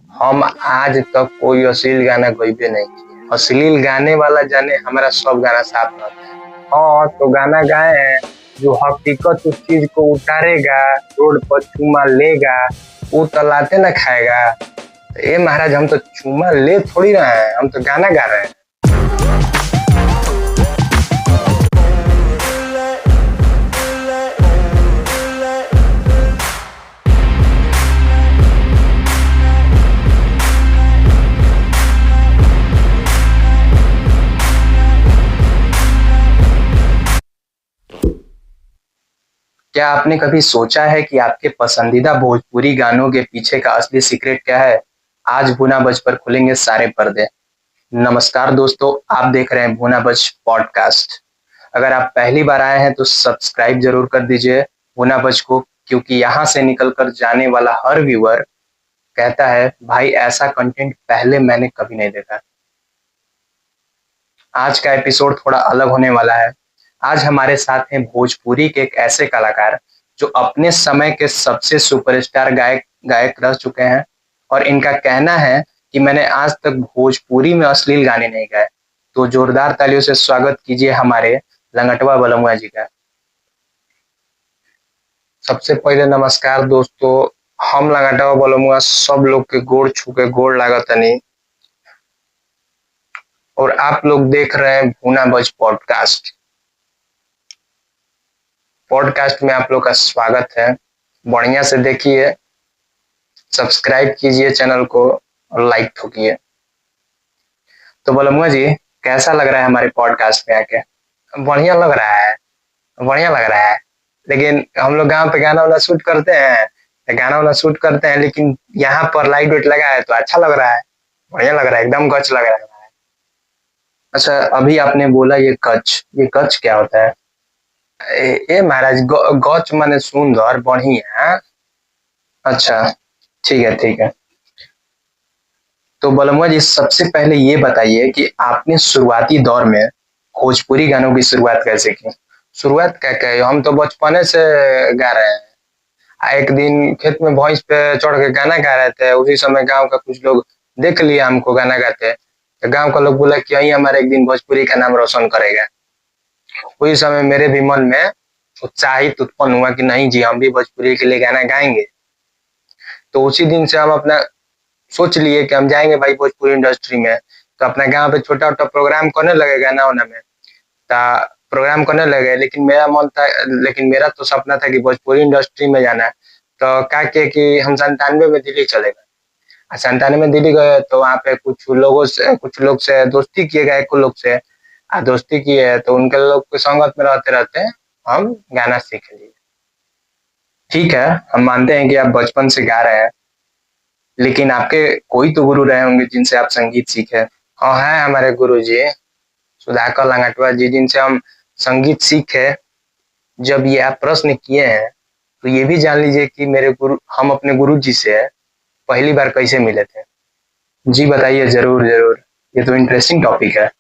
हम आज तक कोई अश्लील गाना गइबे नहीं किए। अश्लील गाने वाला जाने हमारा सब गाना साफ रहता है। हाँ, तो गाना गाए हैं जो हकीकत उस चीज को उतारेगा, रोड पर चूमा लेगा, वो तो लाते ना खाएगा। तो ये महाराज, हम तो चूमा ले थोड़ी रहे हैं, हम तो गाना गा रहे हैं। क्या आपने कभी सोचा है कि आपके पसंदीदा भोजपुरी गानों के पीछे का असली सीक्रेट क्या है? आज भुना बज पर खुलेंगे सारे पर्दे। नमस्कार दोस्तों, आप देख रहे हैं भुना बज पॉडकास्ट। अगर आप पहली बार आए हैं तो सब्सक्राइब जरूर कर दीजिए भुना बज को, क्योंकि यहाँ से निकलकर जाने वाला हर व्यूअर कहता है भाई ऐसा कंटेंट पहले मैंने कभी नहीं देखा। आज का एपिसोड थोड़ा अलग होने वाला है। आज हमारे साथ हैं भोजपुरी के एक ऐसे कलाकार जो अपने समय के सबसे सुपरस्टार गायक गायक रह चुके हैं, और इनका कहना है कि मैंने आज तक भोजपुरी में अश्लील गाने नहीं गाए। तो जोरदार तालियों से स्वागत कीजिए हमारे लंगटवा बलमुआ जी का। सबसे पहले नमस्कार दोस्तों, हम लंगटवा बलमुआ सब लोग के गोड़ छू के गोड़ लागतनी, और आप लोग देख रहे हैं भुना बज पॉडकास्ट। पॉडकास्ट में आप लोग का स्वागत है। बढ़िया से देखिए, सब्सक्राइब कीजिए चैनल को और लाइक ठोकिए। तो बलमुआ जी, कैसा लग रहा है हमारे पॉडकास्ट में आके? बढ़िया लग रहा है, बढ़िया लग रहा है। लेकिन हम लोग गांव पे गाना वाना शूट करते हैं, लेकिन यहाँ पर लाइट वेट लगा है तो अच्छा लग रहा है, बढ़िया लग रहा है, एकदम गच लग रहा है। अच्छा, अभी आपने बोला ये कच क्या होता है? ए महाराज, गच माने सुंदर, बढ़िया। अच्छा, ठीक है ठीक है। तो बलमुआ जी, सबसे पहले ये बताइए कि आपने शुरुआती दौर में भोजपुरी गानों की शुरुआत कैसे की? शुरुआत क्या कहे, हम तो बचपने से गा रहे हैं। एक दिन खेत में भैंस पे चढ़ के गाना गा रहे थे, उसी समय गांव का कुछ लोग देख लिया हमको गाना गाते, तो गांव का लोग बोला कि यही हमारे एक दिन भोजपुरी का नाम रोशन करेगा। उसी समय मेरे भी मन में उत्साहित उत्पन्न हुआ कि नहीं जी, हम भी भोजपुरी के लिए गाना गाएंगे। तो उसी दिन से हम अपना सोच लिए कि हम जाएंगे भाई भोजपुरी इंडस्ट्री में। तो अपना गांव पे छोटा छोटा प्रोग्राम करने लगे गाना वाना में, प्रोग्राम करने लगे। लेकिन मेरा तो सपना था कि भोजपुरी इंडस्ट्री में जाना है। तो क्या किए कि हम 97 में दिल्ली चले गए। 97 में दिल्ली गए तो वहाँ पे कुछ लोग से दोस्ती किए गए, कुछ लोग से दोस्ती की है, तो उनके लोग के संगत में रहते रहते हम गाना सीख लिए। ठीक है, हम मानते हैं कि आप बचपन से गा रहे हैं, लेकिन आपके कोई तो गुरु रहे होंगे जिनसे आप संगीत सीखे। और हैं हमारे गुरु जी सुधाकर लंगटवा जी, जिनसे हम संगीत सीखे। जब ये आप प्रश्न किए हैं तो ये भी जान लीजिए कि हम अपने गुरु जी से पहली बार कैसे मिले थे। जी बताइए, जरूर जरूर, ये तो इंटरेस्टिंग टॉपिक है।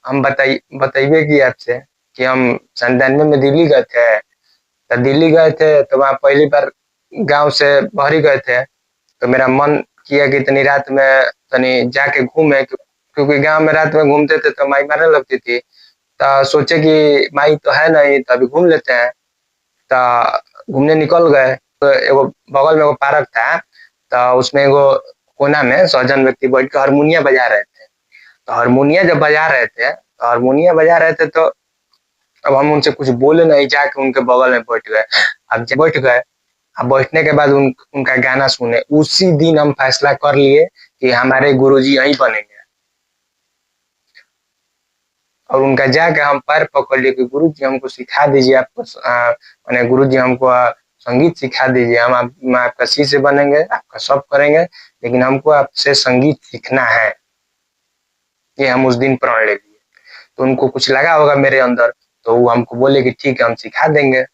हम बताइए कि आपसे कि हम 97 में दिल्ली गए थे। तो दिल्ली गए थे तो वहाँ पहली बार गांव से बाहर ही गए थे। तो मेरा मन किया कि इतनी रात में तनी जाके घूमे, क्योंकि गांव में रात में घूमते थे तो माई मारने लगती थी। तो सोचे कि माई तो है नहीं, तो अभी घूम लेते हैं। तो घूमने निकल गए। तो एगो बगल में एगो पार्क था, तो उसमें एगो कोना में सौजन व्यक्ति बैठ के हारमोनिया बजा रहे थे। तो हारमोनिया जब बजा रहे थे तो अब हम उनसे कुछ बोले नहीं, जाके उनके बगल में बैठ गए। अब बैठने के बाद उनका गाना सुने। उसी दिन हम फैसला कर लिए कि हमारे गुरुजी यहीं बनेंगे, और उनका जाके हम पैर पकड़ लिए कि गुरुजी हमको सिखा दीजिए, आपको मैंने गुरुजी हमको संगीत सिखा दीजिए। हम आपका शिष्य बनेंगे, आपका सब करेंगे, लेकिन हमको आपसे संगीत सीखना है। ये हम उस दिन प्रण ले लिए। तो उनको कुछ लगा होगा मेरे अंदर, तो वो हमको बोले कि ठीक है, हम सिखा देंगे।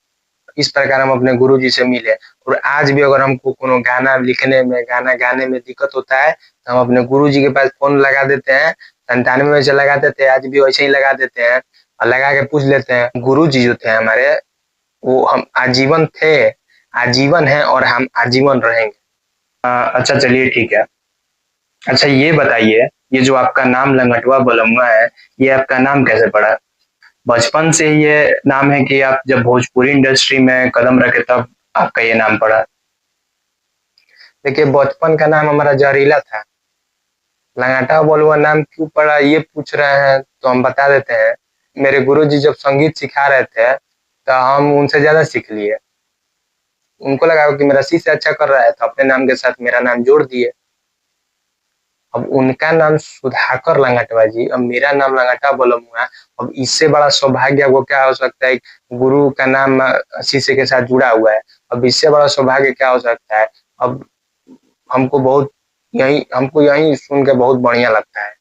इस प्रकार हम अपने गुरुजी से मिले। और आज भी अगर हमको कोनो गाना लिखने में, गाना गाने में दिक्कत होता है, तो हम अपने गुरुजी के पास फोन लगा देते हैं। 97 में से लगाते थे, आज भी वैसे ही लगा देते हैं और लगा के पूछ लेते हैं। गुरुजी जो थे हमारे, वो हम आजीवन थे, आजीवन है, और हम आजीवन रहेंगे। अच्छा चलिए ठीक है। अच्छा ये बताइए, ये जो आपका नाम लंगटवा बलमुआ है, ये आपका नाम कैसे पड़ा? बचपन से ये नाम है कि आप जब भोजपुरी इंडस्ट्री में कदम रखे तब आपका ये नाम पड़ा? देखिए, बचपन का नाम हमारा जहरीला था। लंगटा बलुआ नाम क्यों पड़ा ये पूछ रहे हैं तो हम बता देते हैं। मेरे गुरुजी जब संगीत सिखा रहे थे तो हम उनसे ज्यादा सीख लिए। उनको लगा कि मेरा शिष्य अच्छा कर रहा है तो अपने नाम के साथ मेरा नाम जोड़ दिए। अब उनका नाम सुधाकर लंगटवा जी, अब मेरा नाम लंगटा बलमुआ। अब इससे बड़ा सौभाग्य को क्या हो सकता है? गुरु का नाम शिष्य के साथ जुड़ा हुआ है। अब इससे बड़ा सौभाग्य क्या हो सकता है? अब हमको बहुत हमको यही सुन के बहुत बढ़िया लगता है,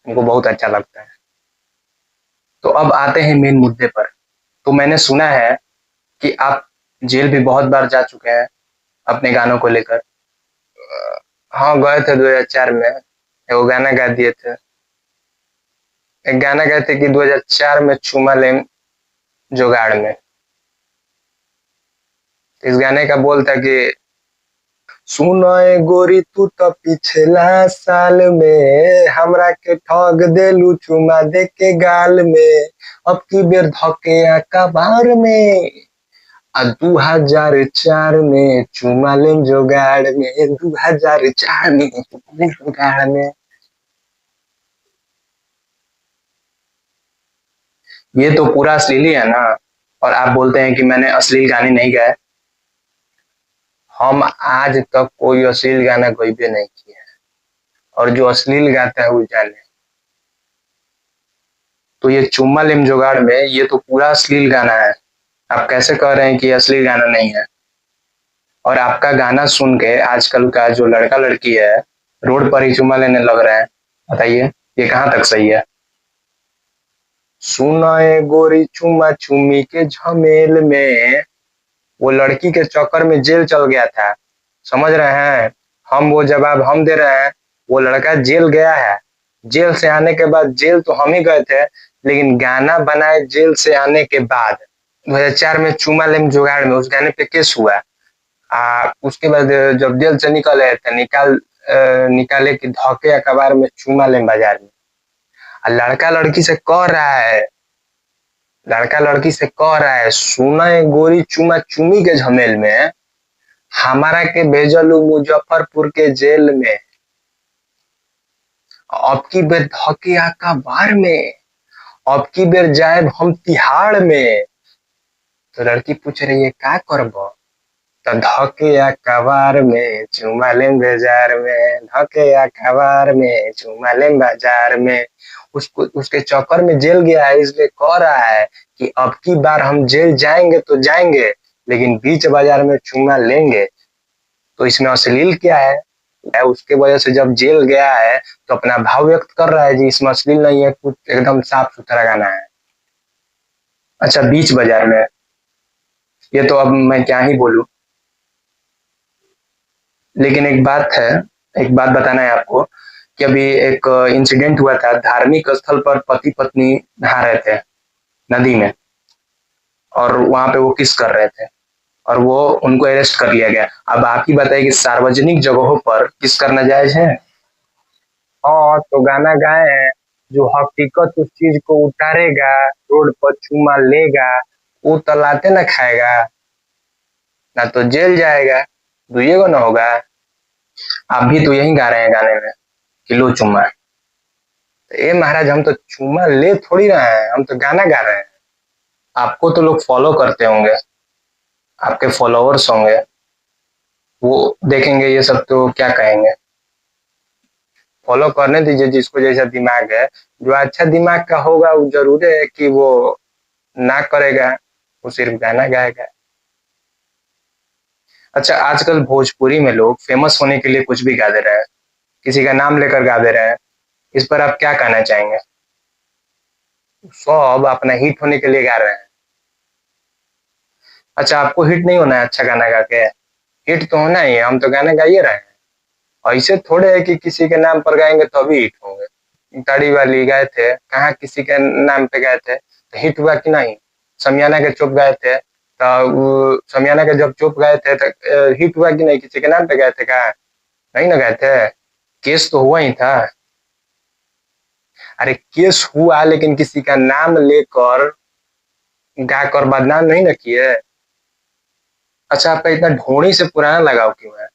हमको बहुत अच्छा लगता है। तो अब आते हैं मेन मुद्दे पर। तो मैंने सुना है कि आप जेल भी बहुत बार जा चुके हैं अपने गानों को लेकर। हाँ, गए थे 2004 में, एगो गाना गा दिए थे। एक गाना गाए थे कि 2004 में चूमा लेम जुगाड़ में। इस गाने का बोल था कि सुनो ए गोरी तू तो पिछला साल में हमरा के ठग देलू चुमा दे के गाल में, अब की बेर धके कबार में। 2004 में चुमा लेम जुगाड़ में, 2004 में चुमा लेम जुगाड़ में। ये तो पूरा अश्लील है ना। और आप बोलते हैं कि मैंने अश्लील गाने नहीं गाए। हम आज तक कोई अश्लील गाना गईबे नहीं किया है, और जो अश्लील गाता है वो जाने। तो ये चुम्मा लेम जुगाड़ में ये तो पूरा अश्लील गाना है। आप कैसे कह रहे हैं कि अश्लील गाना नहीं है? और आपका गाना सुन के आजकल का जो लड़का लड़की है रोड पर ही चुम्मा लेने लग रहे हैं। बताइए, ये कहाँ तक सही है? सुनाए गोरी चुम्मा चुम्मी के झमेल में, वो लड़की के चक्कर में जेल चल गया था। समझ रहे हैं? हम वो जवाब हम दे रहे हैं। वो लड़का जेल गया है। जेल से आने के बाद, जेल तो हम ही गए थे, लेकिन गाना बनाए जेल से आने के बाद। 2004 में चूमा लेम जुगाड़ में उस गाने पे केस हुआ। उसके बाद जब जेल से निकले थे, निकाले कि धोखे अखबार में चूमा लेम बाजार में। लड़का लड़की से कह रहा है, लड़का लड़की से कह रहा है सुना है गोरी चुमा चुमी के झमेल में, हमारा के भेजलू मुजफ्फरपुर के जेल में, अब की बेर धके अखबार में, अब की बेर जाए हम तिहाड़ में। तो लड़की पूछ रही है का करब? तो धके अखबार में चुमा लेम बाजार में, धके अखबार में चुमा लेम बाजार में। उसको उसके चक्कर में जेल गया है, इसलिए कह रहा है कि अब की बार हम जेल जाएंगे तो जाएंगे, लेकिन बीच बाजार में चुमा लेंगे। तो इसमें अश्लील क्या है? उसके वजह से जब जेल गया है तो अपना भाव व्यक्त कर रहा है जी, इसमें अश्लील नहीं है, कुछ एकदम साफ सुथरा गाना है। अच्छा, बीच बाजार में, ये तो अब मैं क्या ही बोलूं। लेकिन एक बात है, एक बात बताना है आपको कि अभी एक इंसिडेंट हुआ था। धार्मिक स्थल पर पति पत्नी नहा रहे थे नदी में, और वहां पे वो किस कर रहे थे, और वो उनको अरेस्ट कर लिया गया। अब आप ही बताइए कि सार्वजनिक जगहों पर किस करना जायज है? और तो गाना गाए हैं, जो हकीकत उस चीज को उतारेगा, रोड पर चूमा लेगा, वो तो लाते ना खाएगा, ना तो जेल जाएगा। दुइये को ना होगा। आप भी तो यही गा रहे हैं गाने में कि लो चुम्मा। तो ये महाराज, हम तो चुम्मा ले थोड़ी रहे हैं, हम तो गाना गा रहे हैं। आपको तो लोग फॉलो करते होंगे, आपके फॉलोअर्स होंगे, वो देखेंगे ये सब तो क्या कहेंगे? फॉलो करने दीजिए जिसको जैसा दिमाग है। जो अच्छा दिमाग का होगा वो जरूर है कि वो ना करेगा, वो सिर्फ गाना गाएगा। अच्छा, आजकल भोजपुरी में लोग फेमस होने के लिए कुछ भी गा दे रहे हैं, किसी का नाम लेकर गा दे रहे हैं। इस पर आप क्या कहना चाहेंगे? सब अपना हिट होने के लिए गा रहे हैं। अच्छा, आपको हिट नहीं होना है अच्छा गाना गा के? हिट तो होना ही है, हम तो गाना गा ही रहे हैं। ऐसे थोड़े है कि किसी के नाम पर गाएंगे तो अभी हिट होंगे। ताड़ी वाली गाए थे, कहाँ किसी के नाम पे गाए थे तो हिट हुआ कि नहीं? समियाना के चुप गाए थे तो समियाना के जब चुप गाए थे तो हिट हुआ कि नहीं? किसी के नाम पे गाए थे क्या? नहीं ना गाए थे। केस तो हुआ ही था। अरे केस हुआ लेकिन किसी का नाम लेकर गाकर बदनाम नहीं न किए। अच्छा, आपका इतना ढोणी से पुराना लगाव क्यों है?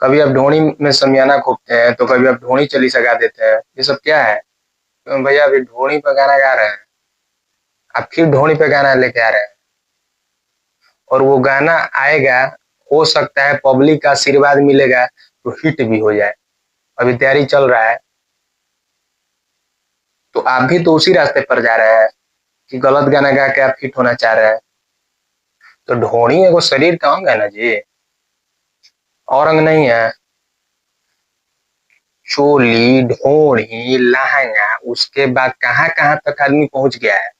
कभी आप ढोणी में शमियाना खोपते हैं तो कभी आप ढोणी चली सगा देते हैं, ये सब क्या है? तो भैया अभी ढोणी पे गाना गा रहे हैं, आप फिर ढोणी पे गाना लेके आ रहे हैं, और वो गाना आएगा, हो सकता है पब्लिक का आशीर्वाद मिलेगा तो हिट भी हो जाए। अभी तैयारी चल रहा है, तो आप भी तो उसी रास्ते पर जा रहे हैं कि गलत गाना गा के आप हिट होना चाह रहे हैं। तो ढोणी एगो शरीर का अंग है ना जी, और अंग नहीं है। चोली, ढोणी, लहंगा, उसके बाद कहाँ कहाँ तक आदमी पहुंच गया है।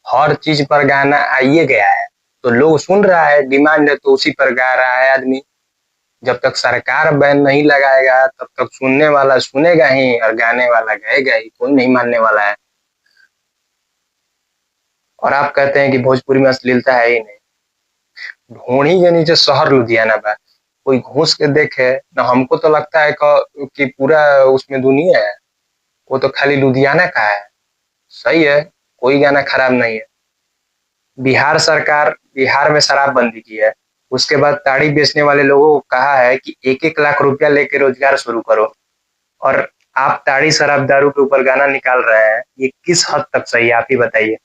हर चीज पर गाना आइए गया है, तो लोग सुन रहा है, डिमांड है तो उसी पर गा रहा है आदमी। जब तक सरकार बैन नहीं लगाएगा तब तक सुनने वाला सुनेगा ही और गाने वाला गाएगा ही, कोई नहीं मानने वाला है। और आप कहते हैं कि भोजपुरी में अश्लीलता है ही नहीं। ढोणी के नीचे शहर लुधियाना बा, कोई घुस के देखे ना, हमको तो लगता है कि पूरा उसमें दुनिया है, वो तो खाली लुधियाना का है। सही है, कोई गाना खराब नहीं है। बिहार सरकार बिहार में शराबबंदी की है, उसके बाद ताड़ी बेचने वाले लोगों को कहा है कि 1-1 लाख रुपया लेके रोजगार शुरू करो, और आप ताड़ी शराब दारू के ऊपर गाना निकाल रहे हैं, ये किस हद तक सही है आप ही बताइए।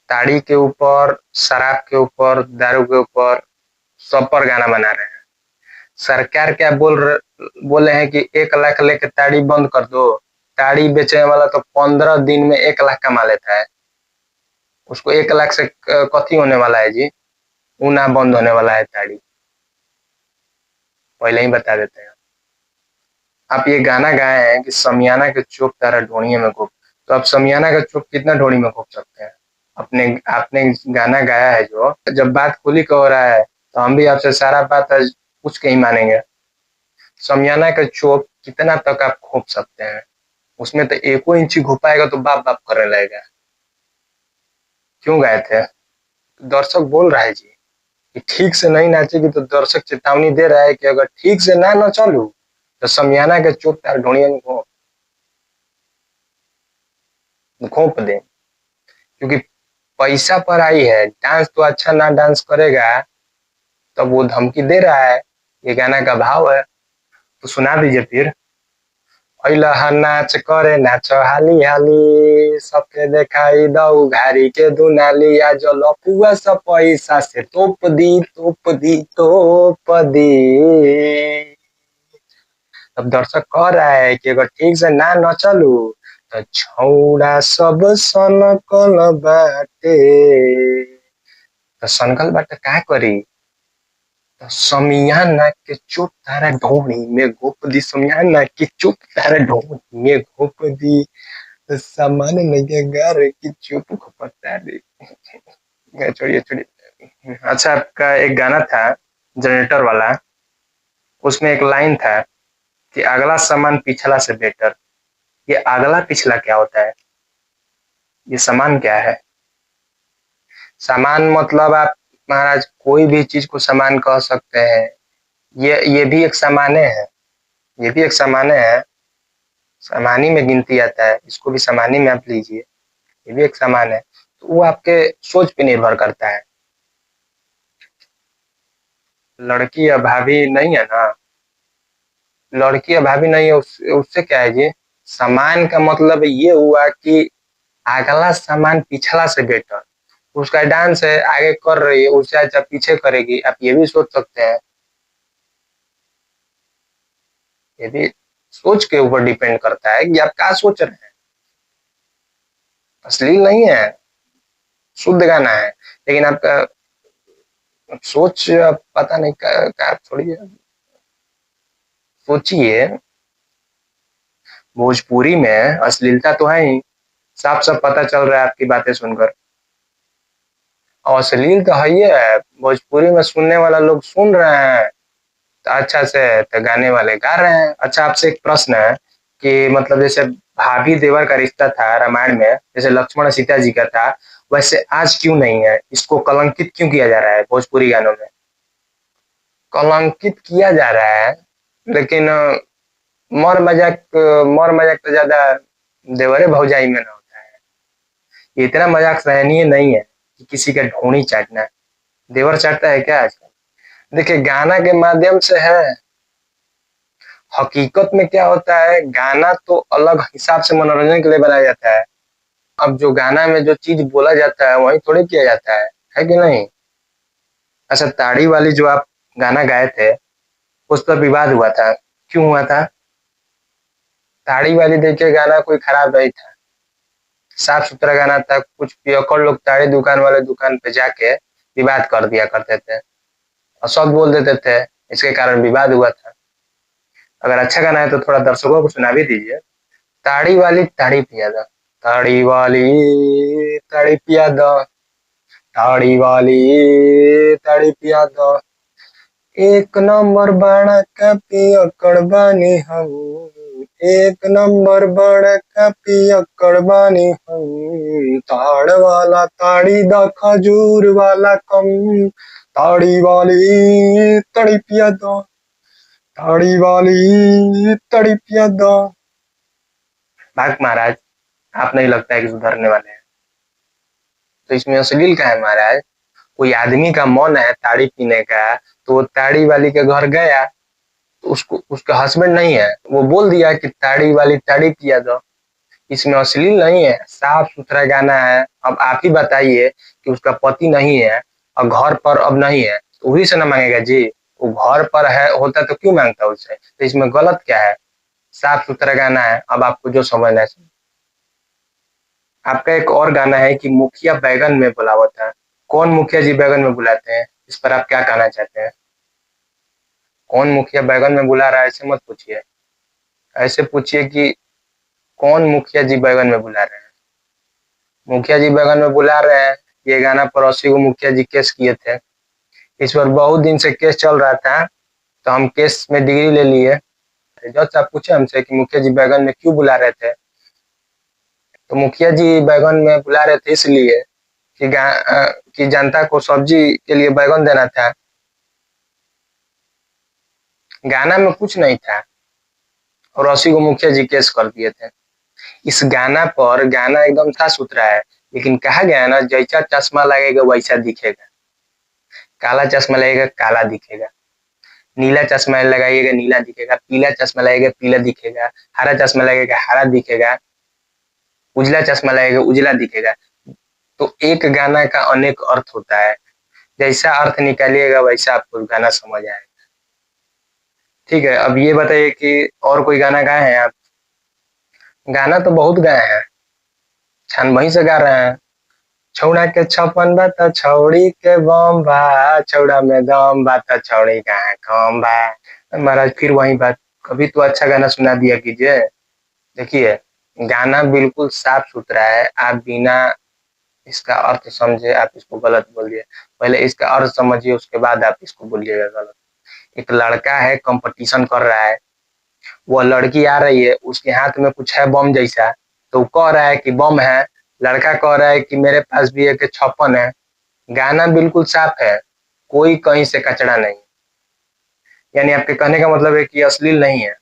ताड़ी के ऊपर, शराब के ऊपर, दारू के ऊपर, सब पर गाना बना रहे हैं। सरकार क्या बोले हैं कि 1 लाख लेके ताड़ी बंद कर दो। ताड़ी बेचने वाला तो 15 दिन में 1 लाख कमा लेता है, उसको 1 लाख से कथी होने वाला है जी? ऊना बंद होने वाला है ताड़ी, पहले ही बता देते हैं। आप ये गाना गाए हैं कि समियाना के चोप तारा ढोणिये में घोप, तो आप समियाना का चोप कितना ढोणी में घोप सकते हैं? अपने आपने गाना गाया है जो, जब बात खुली का हो रहा है तो हम भी आपसे सारा बात आज पूछ के ही मानेंगे। समियाना का चोप कितना तक आप घोप सकते हैं? उसमें तो 1 इंची घुपाएगा तो बाप बाप करने लगेगा। क्यों गाए थे? दर्शक बोल रहा है जी कि ठीक से नहीं नाचेगी, तो दर्शक चेतावनी दे रहा है कि अगर ठीक से ना न चलू तो समियाना के चोप तार ढोणिया में घोंप दे। क्योंकि पैसा पर आई है, डांस तो अच्छा ना डांस करेगा तब वो धमकी दे रहा है, ये गाना का भाव है। तो सुना दीजिए फिर। अइलह नाच करे नाच हाली हाली, सबके देखाई दऊ घारी के दुनाली, आज लपुआ सब पैसा से तोप दी तोप दी तोप दी। अब दर्शक कह रहा है कि अगर ठीक से ना न चलू तो छौड़ा सब सनकल बाटे, तो सनकल बाटे का करी? तो समियाना के चुप तारा ढोणी में घोप दी, समियाना के चुप तारा ढोणी में घोप दी, तो सामान्य नजर की चुप घोपता दी। छोड़िए छोड़िए। अच्छा, आपका एक गाना था जनरेटर वाला, उसमें एक लाइन था कि अगला सामान पिछला से बेटर। ये अगला पिछला क्या होता है? ये सामान क्या है? सामान मतलब आप महाराज कोई भी चीज को सामान कह सकते हैं। ये भी एक सामान्य है, ये भी एक सामान्य है, सामानी में गिनती आता है, इसको भी सामानी में आप लीजिए, ये भी एक सामान है। तो वो आपके सोच पे निर्भर करता है। लड़की या भाभी नहीं है ना, लड़की या भाभी नहीं है, उससे क्या है जी? सामान का मतलब ये हुआ कि अगला सामान पिछला से बेटर। उसका डांस है, आगे कर रही है, उससे अच्छा पीछे करेगी, आप ये भी सोच सकते हैं। ये भी सोच के ऊपर डिपेंड करता है कि आप क्या सोच रहे हैं। अश्लील नहीं है, शुद्ध गाना है, लेकिन आपका सोच पता नहीं क्या छोड़िए। सोचिए, भोजपुरी में अश्लीलता तो है ही, साफ साफ पता चल रहा है आपकी बातें सुनकर। और अश्लील तो है ही है, भोजपुरी में सुनने वाला लोग सुन रहे हैं तो अच्छा से, तो गाने वाले गा रहे हैं। अच्छा, आपसे एक प्रश्न है कि मतलब जैसे भाभी देवर का रिश्ता था रामायण में, जैसे लक्ष्मण सीता जी का था, वैसे आज क्यों नहीं है? इसको कलंकित क्यों किया जा रहा है भोजपुरी गानों में? कलंकित किया जा रहा है, लेकिन मोर मजाक तो ज्यादा देवरे भौजाई में ना होता है। ये इतना मजाक सहनीय नहीं है कि किसी का ढूंढी चाटना है। देवर चाटता है क्या आजकल? देखिए, गाना के माध्यम से है। हकीकत में क्या होता है, गाना तो अलग हिसाब से मनोरंजन के लिए बनाया जाता है। अब जो गाना में जो चीज बोला जाता है वही थोड़ी किया जाता है कि नहीं? अच्छा, ताड़ी वाली जो आप गाना गाए थे, उस पर विवाद हुआ था। क्यों हुआ था? ताड़ी वाली देखिए, गाना कोई खराब नहीं था, साफ सुथरा गाना था। कुछ पियक्कड़ लोग ताड़ी दुकान वाले दुकान पे जाके विवाद कर दिया करते थे और सब बोल देते थे, इसके कारण विवाद हुआ था। अगर अच्छा गाना है तो थोड़ा दर्शकों को सुना भी दीजिए। ताड़ी वाली ताड़ी पिया दो, ताड़ी वाली ताड़ी पिया दो, ताड़ी वाली ताड़ी पिया दो, एक नंबर बाड़ा का पियक्कड़ बानी हम, एक नंबर बाड़ा का पियक्कड़ बानी हम, ताड़ वाला ताड़ी दा खजूर वाला कम, ताड़ी वाली ताड़ी पिया दो, ताड़ी वाली ताड़ी पिया दो। भाग महाराज, आप नहीं लगता है कि सुधरने वाले हैं? तो इसमें अश्लील का है महाराज? कोई आदमी का मन है ताड़ी पीने का, तो वो ताड़ी वाली के घर गया, तो उसको उसका हस्बैंड नहीं है, वो बोल दिया कि ताड़ी वाली ताड़ी पिया दो। इसमें अश्लील नहीं है, साफ सुथरा गाना है। अब आप ही बताइए कि उसका पति नहीं है और घर पर अब नहीं है, तो वही से ना मांगेगा जी? वो घर पर है होता तो क्यों मांगता उससे? तो इसमें गलत क्या है? साफ सुथरा गाना है, अब आपको जो समझना है। आपका एक और गाना है कि मुखिया बैगन में बुलावत है। कौन मुखिया जी बैगन में बुलाते हैं? इस पर आप क्या कहना चाहते हैं? कौन मुखिया बैगन में बुला रहा है, ऐसे मत पूछिए। ऐसे पूछिए कि कौन मुखिया जी बैगन में बुला रहे हैं। मुखिया जी बैगन में बुला रहे हैं, ये गाना पर 80 को मुखिया जी केस किए थे। इस पर बहुत दिन से केस चल रहा था, तो हम केस में डिग्री ले लिए। जज साहब पूछे हमसे कि मुखिया जी बैगन में क्यों बुला रहे थे? तो मुखिया जी बैगन में बुला रहे थे इसलिए कि कि जनता को सब्जी के लिए बैगन देना था। गाना में कुछ नहीं था और 80 को मुखिया जी केस कर दिए थे। इस गाना पर, गाना एकदम साफ सुथरा है, लेकिन कहा गया है ना, जैसा चश्मा लगेगा वैसा दिखेगा। काला चश्मा लगेगा काला दिखेगा, नीला चश्मा लगाइएगा नीला दिखेगा, पीला चश्मा लगेगा पीला दिखेगा, हरा चश्मा लगेगा हरा दिखेगा, उजला चश्मा लगेगा उजला दिखेगा। तो एक गाना का अनेक अर्थ होता है, जैसा अर्थ निकालिएगा वैसा आपको गाना समझ आएगा। ठीक है, अब ये बताइए कि और कोई गाना गाए हैं आप? गाना तो बहुत गाए हैं, छान वहीं से गा रहे हैं। छौड़ा के छपन बा त छौड़ी के बम बा, छौड़ा में दम बा त छौड़ी कहाँ कम बा। महाराज फिर वही बात, कभी तो अच्छा गाना सुना दिया कीजिए। देखिए, गाना बिल्कुल साफ सुथरा है, आप बिना इसका अर्थ समझे आप इसको गलत बोलिए। पहले इसका अर्थ समझिए, उसके बाद आप इसको बोलिएगा गलत। एक लड़का है, कंपटीशन कर रहा है, वो लड़की आ रही है, उसके हाथ में कुछ है बम जैसा, तो वो कह रहा है कि बम है, लड़का कह रहा है कि मेरे पास भी एक 56 है। गाना बिल्कुल साफ है, कोई कहीं से कचड़ा नहीं। यानी आपके कहने का मतलब है कि अश्लील नहीं है?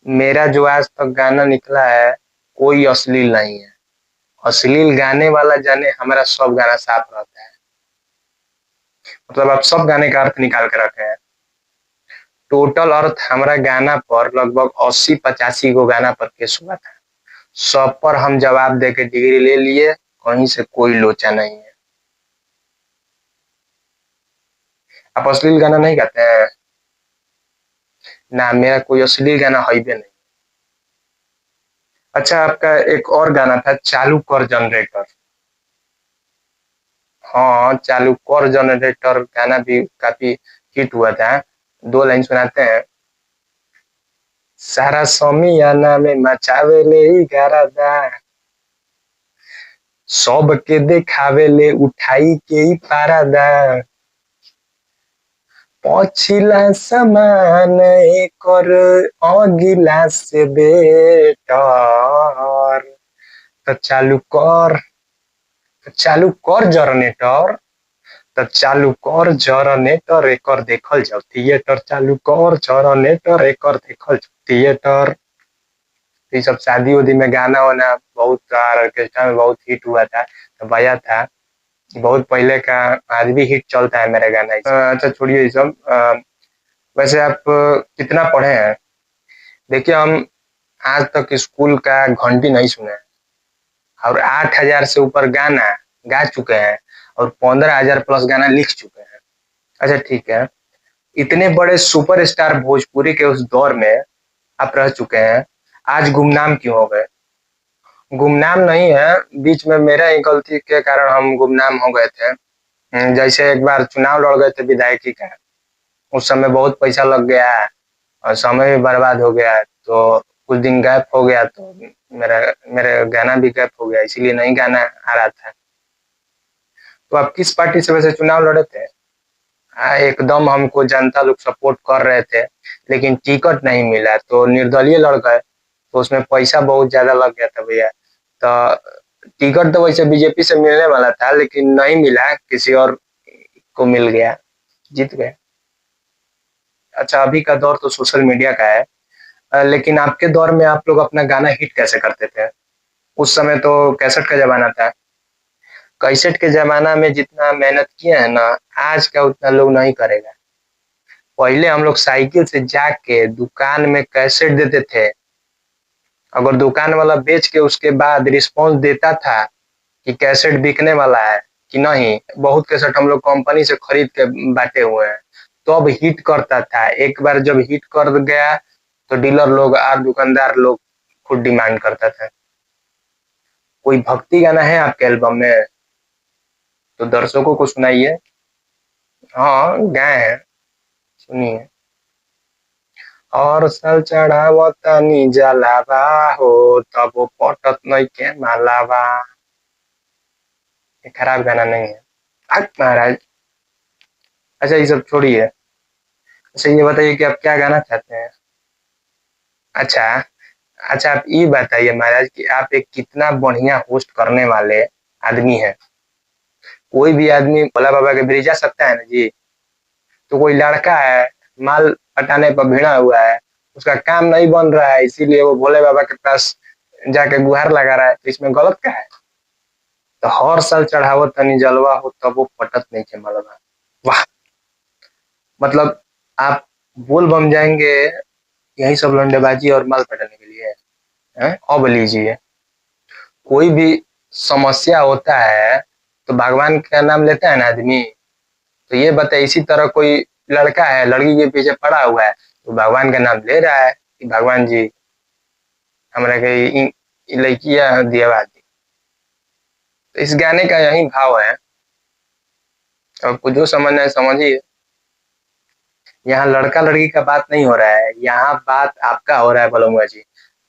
मेरा जो आज तक गाना निकला है, कोई अश्लील नहीं है। अश्लील गाने वाला जाने, हमारा सब गाना साफ रहता है। मतलब आप सब गाने का अर्थ निकाल के रखे हैं। टोटल अर्थ हमारा गाना पर लगभग 80-85 को गाना पर केस हुआ था, सब पर हम जवाब देके डिग्री ले लिए, कहीं से कोई लोचा नहीं है। आप अश्लील गाना नहीं गाते हैं ना? मेरा कोई अश्लील गाना है भी नहीं। अच्छा, आपका एक और गाना था, चालू कर जनरेटर। हाँ, चालू कर जनरेटर गाना भी काफी हिट हुआ था। 2 लाइन सुनाते हैं। सारा समियाना में मचावे ले ही गरादा, सब के देखावे ले उठाई के ही पारादा, पछिला समान एकर अगिला से बेटर। तो चालू कर जनरेटर, तो चालू कर जनरेटर एकर देखल जाओ थिएटर, चालू कर जनरेटर एकर देखल जाओ थिएटर। ये सब शादी उदी में गाना वाना बहुत ऑर्केस्ट्रा में बहुत हिट हुआ था, तो बजा था। बहुत पहले का आज भी हिट चलता है मेरा गाना। अच्छा छोड़िए ये सब। वैसे आप कितना पढ़े हैं? देखिए हम आज तक स्कूल का घंटी नहीं सुने हैं, और 8,000 से ऊपर गाना गा चुके हैं, और 15,000 प्लस गाना लिख चुके हैं। अच्छा ठीक है, इतने बड़े सुपरस्टार भोजपुरी के उस दौर में आप रह चुके हैं, आज गुमनाम क्यों हो गए? गुमनाम नहीं है, बीच में मेरा ही गलती के कारण हम गुमनाम हो गए थे। जैसे एक बार चुनाव लड़ गए थे विधायकी का, उस समय बहुत पैसा लग गया और समय भी बर्बाद हो गया, तो कुछ दिन गैप हो गया, तो मेरा मेरा गाना भी गैप हो गया, इसीलिए नहीं गाना आ रहा था। तो आप किस पार्टी से वैसे चुनाव लड़े थे? एकदम हमको जनता लोग सपोर्ट कर रहे थे, लेकिन टिकट नहीं मिला तो निर्दलीय लड़ गए, तो उसमें पैसा बहुत ज्यादा लग गया था भैया। तो टिकट तो वैसे बीजेपी से मिलने वाला था, लेकिन नहीं मिला, किसी और को मिल गया, जीत गए। अच्छा अभी का दौर तो सोशल मीडिया का है, लेकिन आपके दौर में आप लोग अपना गाना हिट कैसे करते थे? उस समय तो कैसेट का जमाना था। कैसेट के जमाना में जितना मेहनत किए हैं ना, आज का उतना लोग नहीं करेगा। पहले हम लोग साइकिल से जाके दुकान में कैसेट देते थे, अगर दुकान वाला बेच के उसके बाद रिस्पॉन्स देता था कि कैसेट बिकने वाला है कि नहीं, बहुत कैसेट हम लोग कंपनी से खरीद के बांटे हुए हैं, तो अब हिट करता था। एक बार जब हिट कर गया तो डीलर लोग और दुकानदार लोग खुद डिमांड करता था। कोई भक्ति गाना है आपके एल्बम में तो दर्शकों को सुनाइए। हाँ गाए हैं, सुनिए। और सल चढ़ावतनी जलावा हो, तब वो पटत नइखे मालावा। ये खराब गाना नहीं है। महाराज। अच्छा ये सब छोड़िए, अच्छा ये बताइए कि आप क्या गाना चाहते हैं? अच्छा, अच्छा आप ये बताइए महाराज कि आप एक कितना बढ़िया होस्ट करने वाले आदमी हैं। कोई भी आदमी भोला बाबा के ब्रिज जा सकता है ना जी? तो कोई लड़का है, माल पटाने पर भिड़ा हुआ है, उसका काम नहीं बन रहा है, इसीलिए वो भोले बाबा के पास जाके गुहार लगा रहा है, तो इसमें गलत क्या है? तो हर साल चढ़ावो तनी जलवा हो, तब वो पटत नहीं के मलबा। वाह, मतलब आप बोल बम जाएंगे यही सब लंडेबाजी और माल पटाने के लिए हैं? अब लीजिए, कोई भी समस्या होता है तो भगवान का नाम लेता है ना आदमी। तो ये बताए, इसी तरह कोई लड़का है, लड़की के पीछे पड़ा हुआ है, तो भगवान का नाम ले रहा है कि भगवान जी हमारा के लड़कियां दिया दी। तो इस गाने का यही भाव है, आपको जो समझना है समझिए। यहाँ लड़का लड़की का बात नहीं हो रहा है, यहाँ बात आपका हो रहा है बलमुआ जी।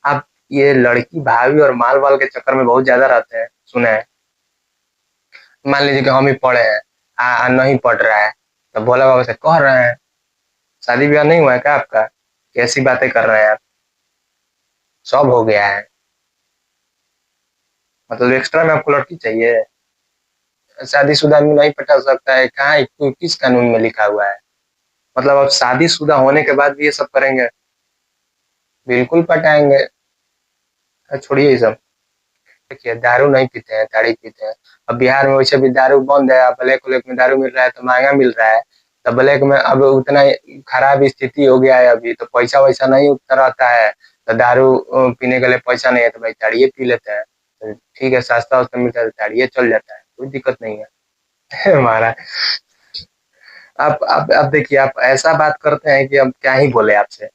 आप ये लड़की भाभी और माल वाल के चक्कर में बहुत ज्यादा रहते हैं, सुना है। मान लीजिए कि हम ही पढ़े हैं, नहीं पढ़ रहा है, तो भोला बाबा से कह रहे हैं शादी ब्याह नहीं हुआ है क्या आपका, कैसी बातें कर रहे हैं आप, सब हो गया है, मतलब एक्स्ट्रा में आपको लड़की चाहिए? शादीशुदा आदमी नहीं पटा सकता है, कहाँ किस कानून में लिखा हुआ है? मतलब अब शादीशुदा होने के बाद भी ये सब करेंगे? बिल्कुल पटाएंगे। छोड़िए ये सब। देखिए दारू नहीं पीते हैं, ताड़ी पीते हैं। अब बिहार में वैसे भी दारू बंद है, ब्लैक व्लैक में दारू मिल रहा है तो महंगा मिल रहा है, तो ब्लैक में अब उतना खराब स्थिति हो गया है अभी, तो पैसा वैसा नहीं उतना रहता है, तो दारू पीने के लिए पैसा नहीं है, तो भाई ताड़िए पी लेते हैं। तो ठीक है, सस्ता उस्ता मिलता है तो ताड़िए चल जाता है, कोई दिक्कत नहीं है। हमारा आप देखिए, आप ऐसा बात करते हैं कि अब क्या ही बोले आपसे।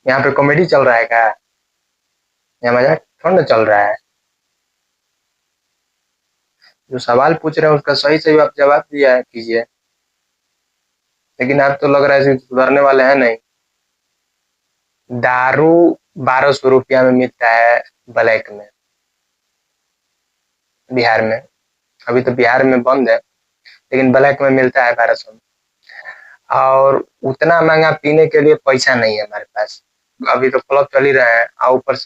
यहाँ पे कॉमेडी चल रहा है क्या? यहाँ मजाक थोड़ा ना चल रहा है। जो सवाल पूछ रहे हैं उसका सही सही आप जवाब दिया कीजिए, लेकिन आप तो लग रहा है सुधरने वाले हैं नहीं। दारू 1,200 रुपया में मिलता है ब्लैक में बिहार में। अभी तो बिहार में बंद है, लेकिन ब्लैक में मिलता है 1,200 में। और उतना महंगा पीने के लिए पैसा नहीं है हमारे पास। अभी तो क्लब चल ही रहा है, और ऊपर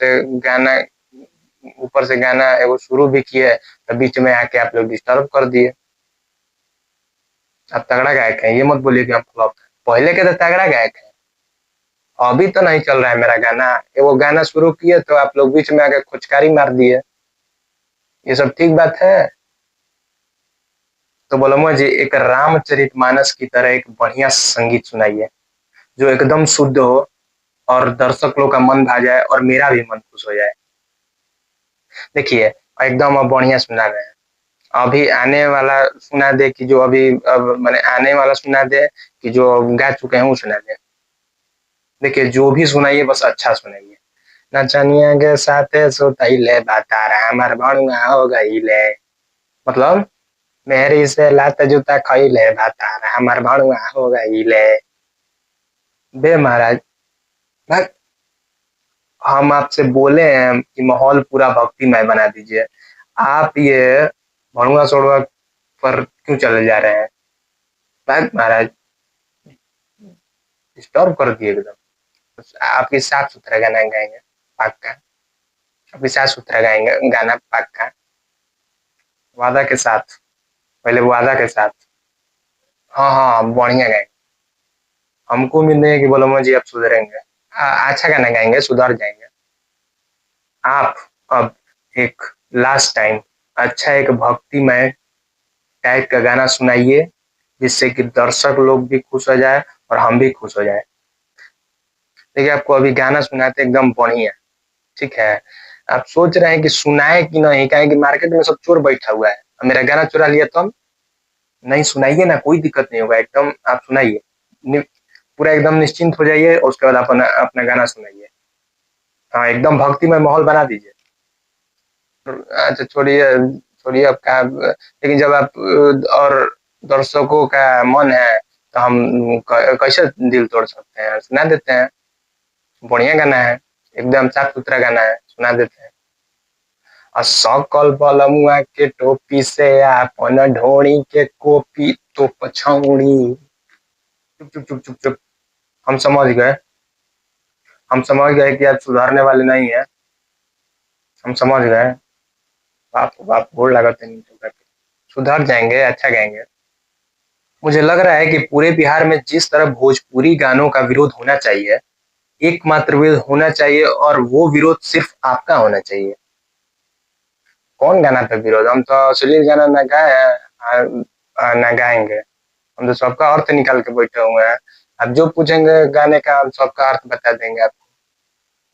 से गाना एगो शुरू भी किए, तो बीच में आके आप लोग डिस्टर्ब कर दिए। आप तगड़ा गायक है, ये मत बोलिए कि हम फ्लॉप है। पहले के तो तगड़ा गायक है, अभी तो नहीं चल रहा है मेरा गाना। ये वो गाना शुरू किए तो आप लोग बीच में आके खुचकारी मार दिए, ये सब ठीक बात है? तो बोलूंगा जी, एक रामचरितमानस की तरह एक बढ़िया संगीत सुनाइए, जो एकदम शुद्ध हो और दर्शक लोग का मन भा जाए और मेरा भी मन खुश हो जाए। देखिए, एकदम अब बढ़िया सुना रहे हैं। अभी आने वाला सुना दे कि जो अभी अब मैंने आने वाला सुना दे कि जो गा चुके हैं वो सुना दे। देखिए, जो भी सुनाइए बस अच्छा सुनाइए। नचनिया के साथे सुतैले बातारा हमार भणुआ हो गईले, मतलब मेहरी से लात जूता खइले बातारा हमार भणुआ हो गईले। बे महाराज, भाग। हम आपसे बोले हैं कि माहौल पूरा भक्तिमय बना दीजिए, आप ये भणुआ सोड़ुआ पर क्यों चले जा रहे हैं? भाग महाराज, डिस्टर्ब कर दिए एकदम। आपकी साफ सुथरा गाना गाएंगे, पक्का। आपकी साफ सुथरा गाएंगे गाना, पक्का, वादा के साथ। पहले वादा के साथ। हाँ हाँ, बढ़िया गाएंगे। हमको उम्मीद नहीं है कि बोलो जी आप सुधरेंगे। अच्छा गाना गाएंगे, सुधर जाएंगे आप। अब एक लास्ट टाइम अच्छा एक भक्तिमय टाइप का गाना सुनाइए, जिससे कि दर्शक लोग भी खुश हो जाए और हम भी खुश हो जाए। देखिए, आपको अभी गाना सुनाते एकदम बढ़िया, ठीक है? आप सोच रहे हैं कि सुनाए कि नहीं, कहे कि मार्केट में सब चोर बैठा हुआ है, मेरा गाना चुरा लिया तो हम नहीं सुनाइए ना, कोई दिक्कत नहीं होगा, एकदम आप सुनाइए। पूरा एकदम निश्चिंत हो जाइए और उसके बाद अपना अपना गाना सुनाइए। हाँ, एकदम भक्तिमय माहौल बना दीजिए। अच्छा, छोड़िए छोड़िए अब क्या, लेकिन जब आप और दर्शकों का मन है तो हम कैसे दिल तोड़ सकते हैं? सुना देते हैं, बढ़िया गाना है, एकदम साफ सुथरा गाना है, सुना देते हैं। सकल बलमुआ के टोपी से अपन ढोणी के कॉपी तो पछौड़ी। चुप चुप चुप चुप चुप, हम समझ गए, हम समझ गए कि आप सुधारने वाले नहीं है, हम समझ गए। बाप बाप, गोड़ लगाते नहीं तो करके सुधर जाएंगे, अच्छा गाएंगे। मुझे लग रहा है कि पूरे बिहार में जिस तरह भोजपुरी गानों का विरोध होना चाहिए, एकमात्र विरोध होना चाहिए, और वो विरोध सिर्फ आपका होना चाहिए। कौन गाना पे विरोध? हम तो अश्लील गाना ना गाए ना गाएंगे। हम तो सबका अर्थ निकाल के बैठे हुए हैं। आप जो पूछेंगे गाने का, हम सबका अर्थ बता देंगे आपको।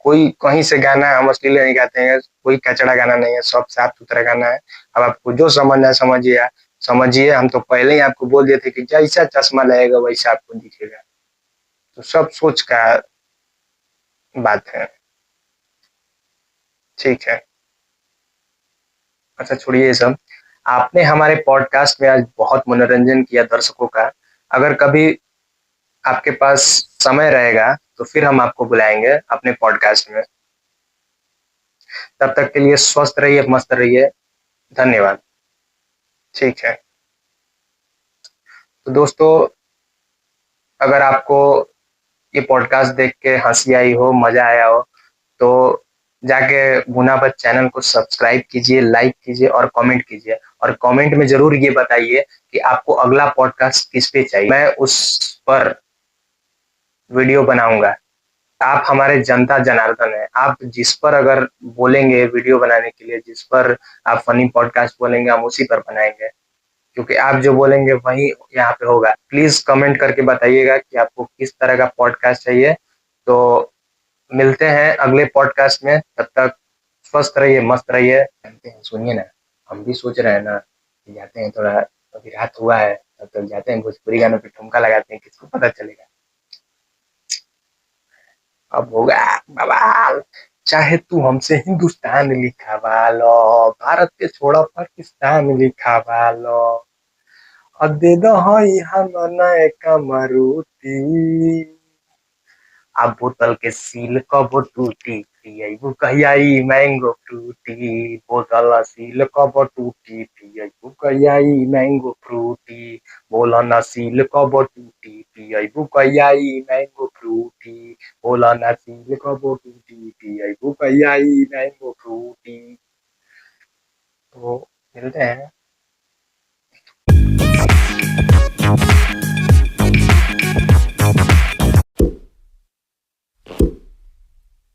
कोई कहीं से गाना हम अश्लील नहीं गाते हैं, कोई कचड़ा गाना नहीं है, सब साफ सुथरा गाना है। अब आपको जो समझना है समझिए, समझिए। हम तो पहले ही आपको बोल दिए थे कि जैसा चश्मा लगेगा वैसा आपको दिखेगा। तो सब सोच का बात है, ठीक है? अच्छा, छोड़िए ये सब। आपने हमारे पॉडकास्ट में आज बहुत मनोरंजन किया दर्शकों का। अगर कभी आपके पास समय रहेगा तो फिर हम आपको बुलाएंगे अपने पॉडकास्ट में। तब तक के लिए स्वस्थ रहिए, मस्त रहिए। धन्यवाद। ठीक है। तो दोस्तों, अगर आपको ये पॉडकास्ट देख के हंसी आई हो, मजा आया हो, तो जाके भुनाबत चैनल को सब्सक्राइब कीजिए, लाइक कीजिए और कमेंट कीजिए। और कमेंट में जरूर ये बताइए कि आपको अगला पॉडकास्ट किस पे चाहिए, मैं उस पर वीडियो बनाऊंगा। आप हमारे जनता जनार्दन है, आप जिस पर अगर बोलेंगे वीडियो बनाने के लिए, जिस पर आप फनी पॉडकास्ट बोलेंगे, हम उसी पर बनाएंगे, क्योंकि आप जो बोलेंगे वही यहाँ पे होगा। प्लीज कमेंट करके बताइएगा कि आपको किस तरह का पॉडकास्ट चाहिए। तो मिलते हैं अगले पॉडकास्ट में, तब तक स्वस्थ रहिए, मस्त रहिए। जानते हैं, सुनिए ना, हम भी सोच रहे हैं ना कि जाते हैं थोड़ा, अभी रात हुआ है, तब तक जाते हैं भोजपुरी गानों पे ठुमका लगाते हैं, किसको पता चलेगा। अब होगा बवाल। चाहे तू हमसे हिंदुस्तान लिखा लो, भारत के छोड़ा पाकिस्तान लिखा लो, और दे दो हई हम नए कमरूती। अब बोतल के सील कब टूटी, पियबू कहिया ई मैंगो फ्रूटी। बोतल सील कब टूटी, पियबू कहिया ई मैंगो फ्रूटी। बोला ना सील कब टूटी, पियबू कहिया ई मैंगो फ्रूटी। बोला ना सील कब टूटी, पियबू कहिया ई मैंगो फ्रूटी। तो मिलते हैं। है।